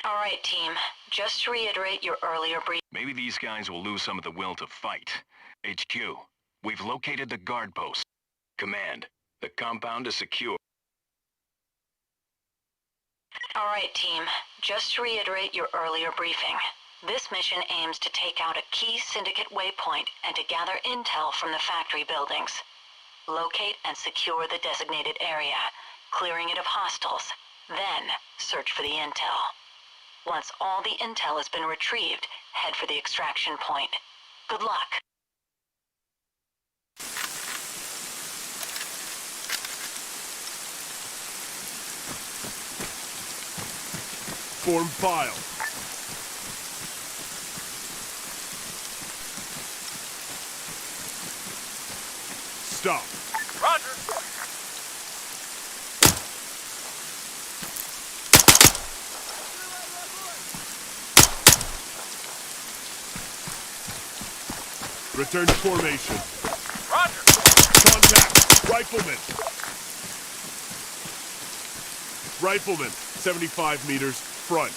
All right, team. Just to reiterate your earlier brief. Maybe these guys will lose some of the will to fight. HQ, we've located the guard post. Command, the compound is secure. All right, team. Just to reiterate your earlier briefing. This mission aims to take out a key syndicate waypoint and to gather intel from the factory buildings. Locate and secure the designated area, clearing it of hostiles. Then, search for the intel. Once all the intel has been retrieved, head for the extraction point. Good luck. Form file. Stop. Roger. Return to formation. Roger. Contact. Rifleman. Rifleman. 75 meters. Front.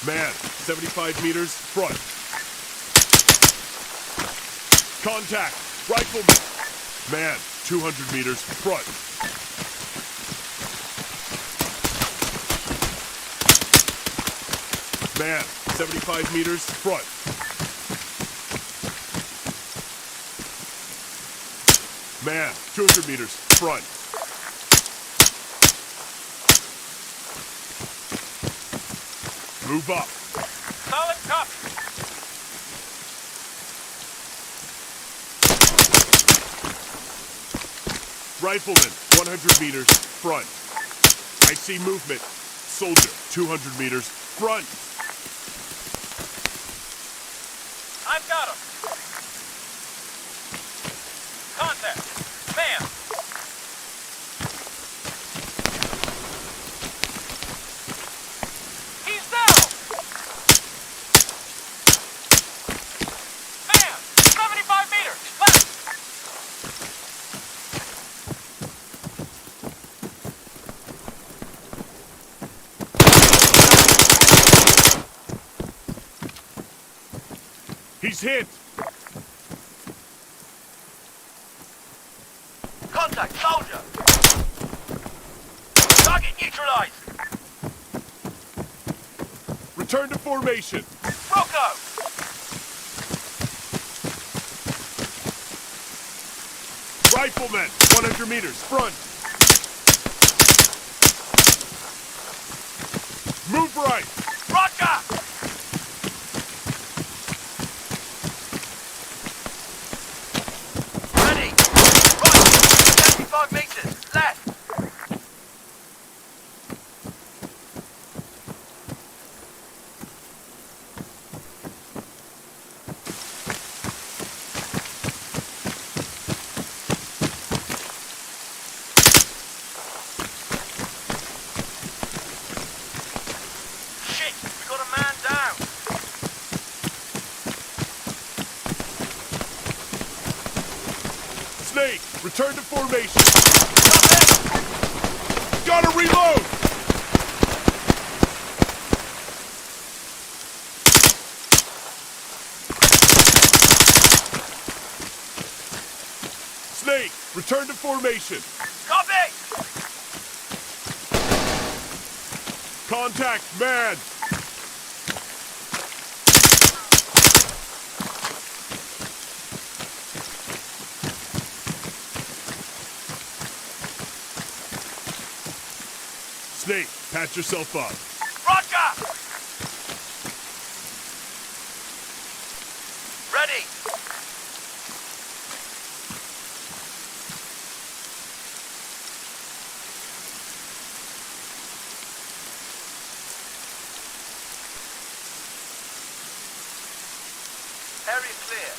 Man, 75 meters, front. Contact, rifleman. Man, 200 meters, front. Man, 75 meters, front. Man, 200 meters, front. Move up. Solid copy. Rifleman, 100 meters, front. I see movement. Soldier, 200 meters, front. I've got him. Contact. Man. He's down. Man, 75 meters. Left. He's hit. Contact, soldier. Target neutralized. Return to formation. Rocco. Rifleman, 100 meters, front. Move right. Roger. Ready. Right. 75 meters. Left. Shit, we got a man down. Snake, return to formation. Stop it! Gotta reload. Snake, return to formation. Copy! Contact, man. Snake, patch yourself up. Roger! Ready! Area clear.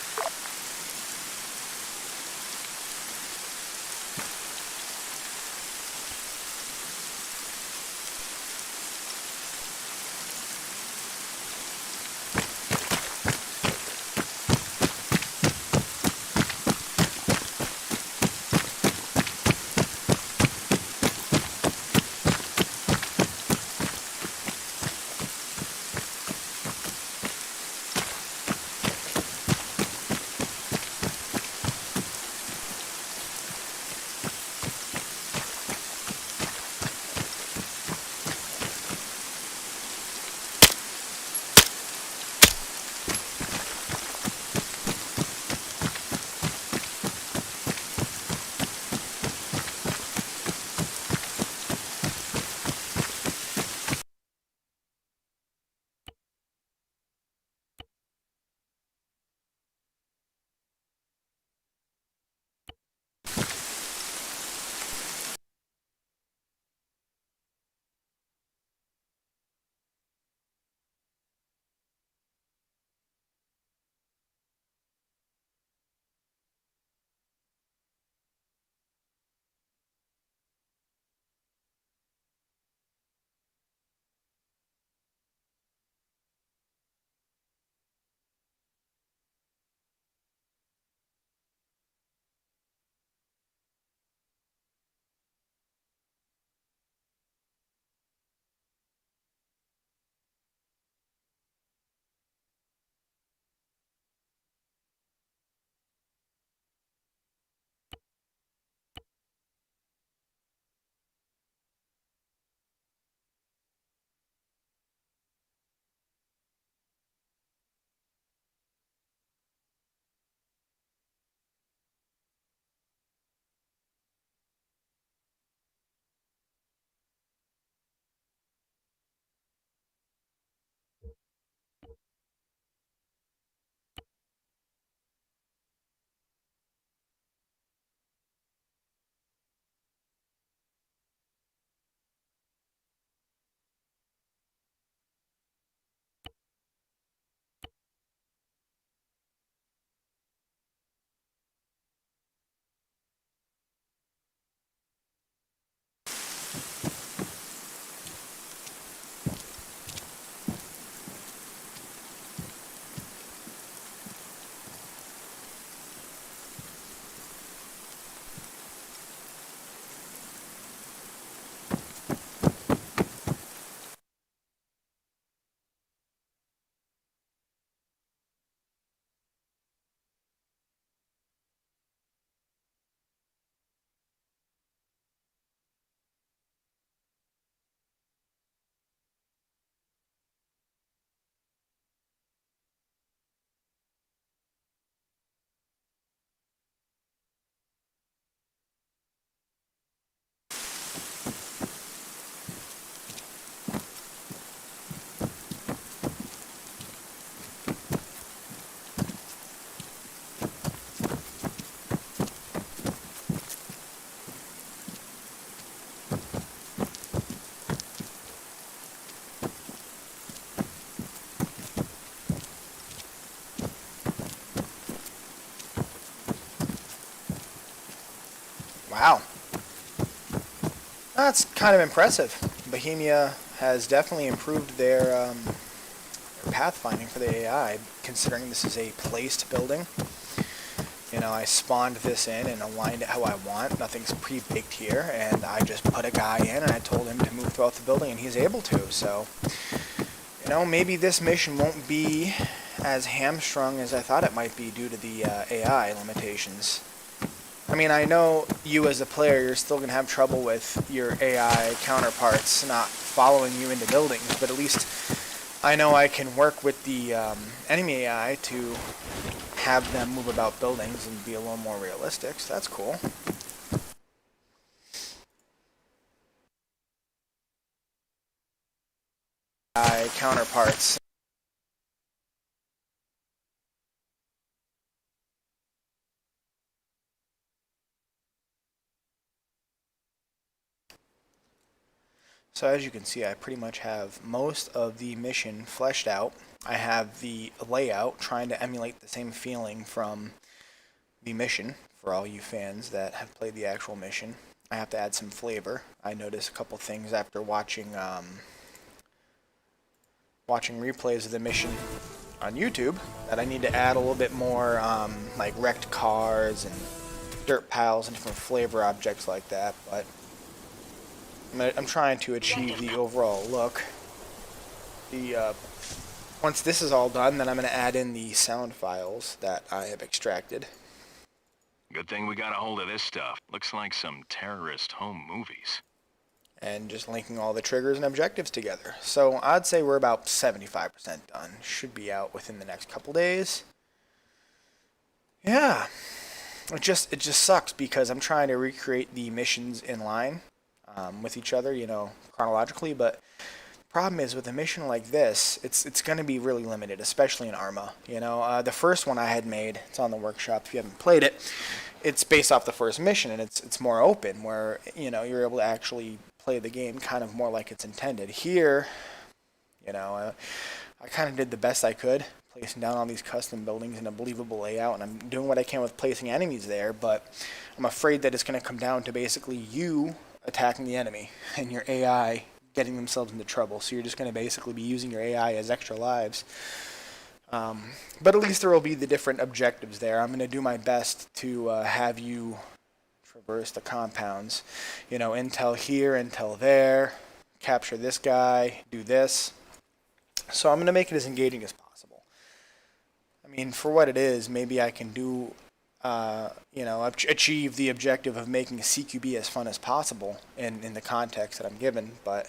it's kind of impressive. Bohemia has definitely improved their pathfinding for the AI, considering this is a placed building. You know, I spawned this in and aligned it how I want. Nothing's pre-baked here, and I just put a guy in and I told him to move throughout the building, and he's able to. So, you know, maybe this mission won't be as hamstrung as I thought it might be due to the AI limitations. I mean, I know you as a player, you're still going to have trouble with your AI counterparts not following you into buildings, but at least I know I can work with the enemy AI to have them move about buildings and be a little more realistic, so that's cool. AI counterparts. So as you can see, I pretty much have most of the mission fleshed out. I have the layout trying to emulate the same feeling from the mission for all you fans that have played the actual mission. I have to add some flavor. I noticed a couple things after watching replays of the mission on YouTube that I need to add a little bit more like wrecked cars and dirt piles and different flavor objects like that, but I'm trying to achieve the overall look. Once this is all done, then I'm going to add in the sound files that I have extracted. Good thing we got a hold of this stuff. Looks like some terrorist home movies. And just linking all the triggers and objectives together. So I'd say we're about 75% done. Should be out within the next couple days. Yeah. It just sucks because I'm trying to recreate the missions in line with each other, you know, chronologically, but the problem is with a mission like this, it's going to be really limited, especially in Arma. You know, the first one I had made, it's on the workshop if you haven't played it, it's based off the first mission, and it's more open, where, you know, you're able to actually play the game kind of more like it's intended. Here, you know, I kind of did the best I could, placing down all these custom buildings in a believable layout, and I'm doing what I can with placing enemies there, but I'm afraid that it's going to come down to basically you attacking the enemy and your AI getting themselves into trouble. So you're just going to basically be using your AI as extra lives. But at least there will be the different objectives there. I'm going to do my best to have you traverse the compounds. You know, intel here, intel there, capture this guy, do this. So I'm going to make it as engaging as possible. I mean, for what it is, maybe I can do you know, achieve the objective of making CQB as fun as possible in the context that I'm given, but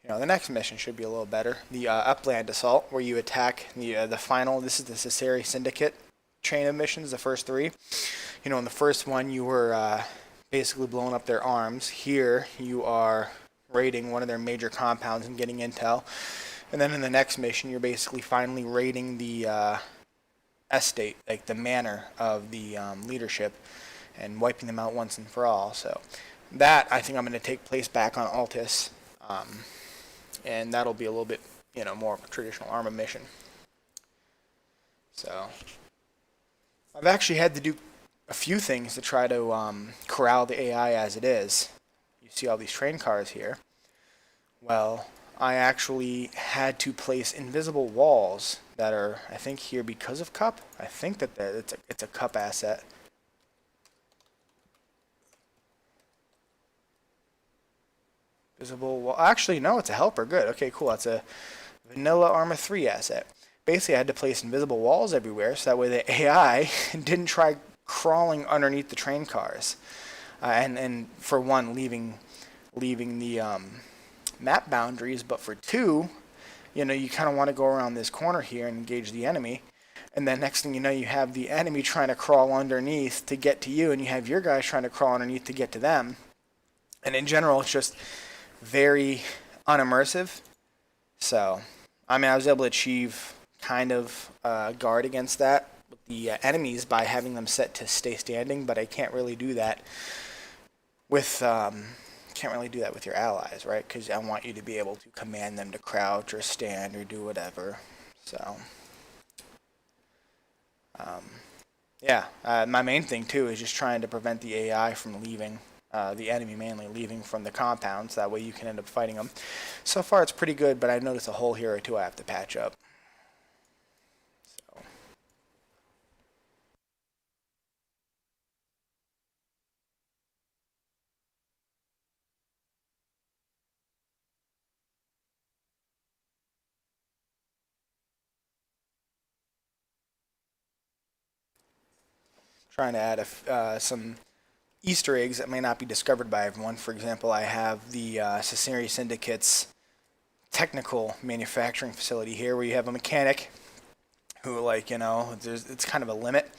you know, the next mission should be a little better. The Upland Assault, where you attack the final, this is the Cesare Syndicate chain of missions, the first three. You know, in the first one, you were basically blowing up their arms. Here, you are raiding one of their major compounds and getting intel. And then in the next mission, you're basically finally raiding the estate, like the manor of the leadership, and wiping them out once and for all. So that, I think I'm going to take place back on Altus, and that'll be a little bit, you know, more of a traditional Arma mission. So I've actually had to do a few things to try to corral the AI as it is. You see all these train cars here. Well, I actually had to place invisible walls that are, I think, here because of Cup. I think that it's a Cup asset. Visible wall. Actually, no, it's a helper. Good. Okay, cool. That's a vanilla Arma 3 asset. Basically, I had to place invisible walls everywhere so that way the AI didn't try crawling underneath the train cars. And for one, leaving the map boundaries, but for two, you know, you kind of want to go around this corner here and engage the enemy, and then next thing you know, you have the enemy trying to crawl underneath to get to you, and you have your guys trying to crawl underneath to get to them. And in general, it's just very unimmersive. So, I mean, I was able to achieve kind of guard against that with the enemies by having them set to stay standing, but I can't really do that with your allies, right? Because I want you to be able to command them to crouch or stand or do whatever. So, yeah, my main thing too is just trying to prevent the AI from leaving. the enemy mainly leaving from the compounds. That way you can end up fighting them. So far it's pretty good, but I noticed a hole here or two I have to patch up. So. Trying to add some Easter eggs that may not be discovered by everyone. For example, I have the Sicily Syndicate's technical manufacturing facility here, where you have a mechanic who, like, you know, it's kind of a limit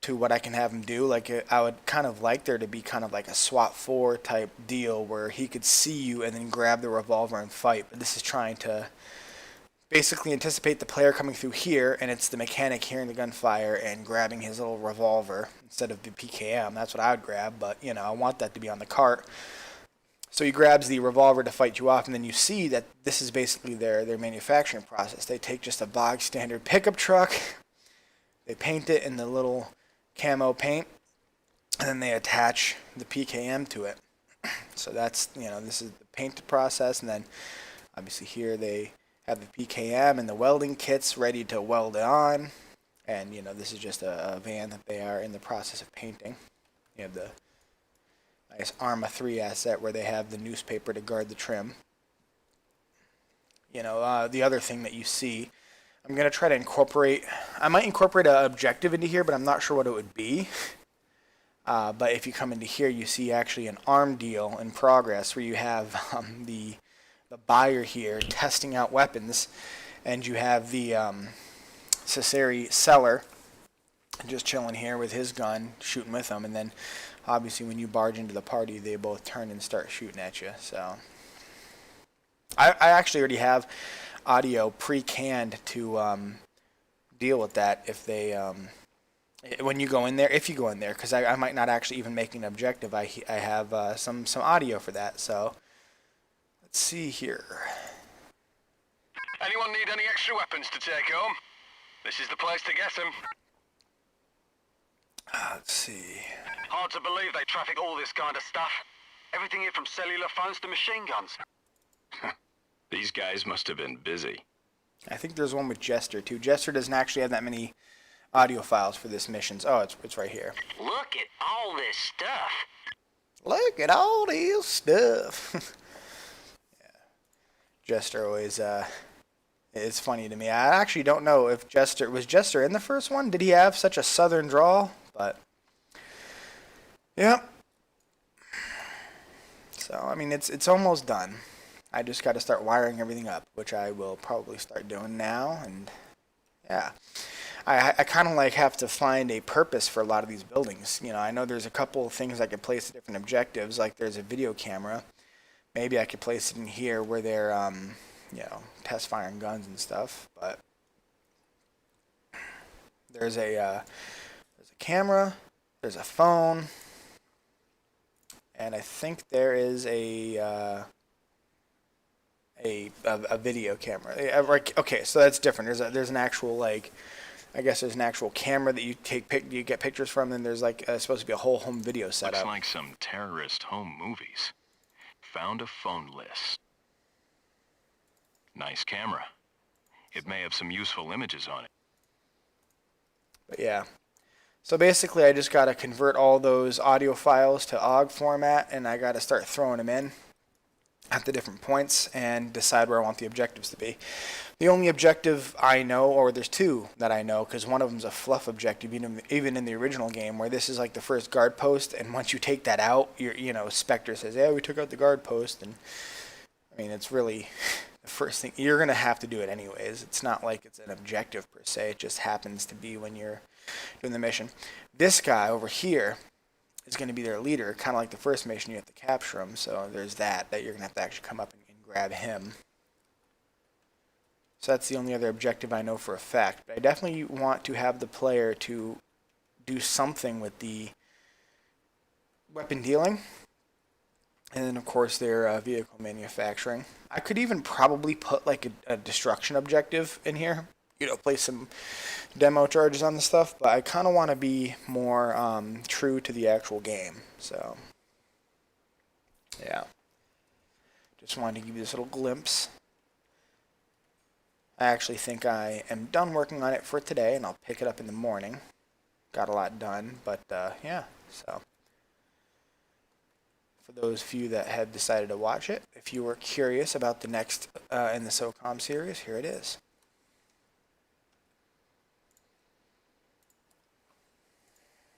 to what I can have him do. Like, I would kind of like there to be kind of like a SWAT 4 type deal where he could see you and then grab the revolver and fight. But this is trying to basically anticipate the player coming through here, and it's the mechanic hearing the gunfire and grabbing his little revolver instead of the PKM. That's what I would grab, but, you know, I want that to be on the cart. So he grabs the revolver to fight you off, and then you see that this is basically their manufacturing process. They take just a bog standard pickup truck, they paint it in the little camo paint, and then they attach the PKM to it. So that's, you know, this is the painted process, and then obviously here they have the PKM and the welding kits ready to weld it on. And, you know, this is just a van that they are in the process of painting. You have the nice Arma 3 asset where they have the newspaper to guard the trim. You know, the other thing that you see, I'm going to try to incorporate, I might incorporate an objective into here, but I'm not sure what it would be. But if you come into here, you see actually an arm deal in progress where you have the buyer here testing out weapons, and you have the Sicily seller just chilling here with his gun, shooting with them, and then obviously when you barge into the party, they both turn and start shooting at you. So I actually already have audio pre-canned to deal with that if they when you go in there, if you go in there, because I might not actually even make an objective. I have some audio for that. So let's see here. Anyone need any extra weapons to take home? This is the place to get them. Let's see. Hard to believe they traffic all this kind of stuff. Everything here from cellular phones to machine guns. These guys must have been busy. I think there's one with Jester too. Jester doesn't actually have that many audio files for this missions. Oh, it's right here. Look at all this stuff. Look at all this stuff. Yeah. Jester always it's funny to me. I actually don't know if Jester was in the first one. Did he have such a southern drawl? But yeah. So I mean, it's almost done. I just got to start wiring everything up, which I will probably start doing now. And yeah, I kind of like have to find a purpose for a lot of these buildings. You know, I know there's a couple of things I could place at different objectives. Like there's a video camera. Maybe I could place it in here where they're you know, test firing guns and stuff. But there's a camera, there's a phone, and I think there is a video camera. Okay, so that's different. There's an actual, like, I guess there's an actual camera that you get pictures from, and there's like supposed to be a whole home video setup. Looks like some terrorist home movies. Found a phone list. Nice camera. It may have some useful images on it. But yeah. So basically I just got to convert all those audio files to OGG format, and I got to start throwing them in at the different points and decide where I want the objectives to be. The only objective I know, or there's two that I know, because one of them's a fluff objective, even in the original game, where this is like the first guard post, and once you take that out, you know, Spectre says, yeah, we took out the guard post, and I mean, it's really the first thing. You're going to have to do it anyways. It's not like it's an objective per se. It just happens to be when you're doing the mission. This guy over here is going to be their leader, kind of like the first mission. You have to capture him, so there's that you're going to have to actually come up and grab him. So that's the only other objective I know for a fact. But I definitely want to have the player to do something with the weapon dealing. And then, of course, their vehicle manufacturing. I could even probably put like a destruction objective in here. You know, place some demo charges on the stuff. But I kind of want to be more true to the actual game. So Yeah. Just wanted to give you this little glimpse. I actually think I am done working on it for today, and I'll pick it up in the morning. Got a lot done, but yeah, so for those few that had decided to watch it, if you were curious about the next in the SOCOM series, here it is.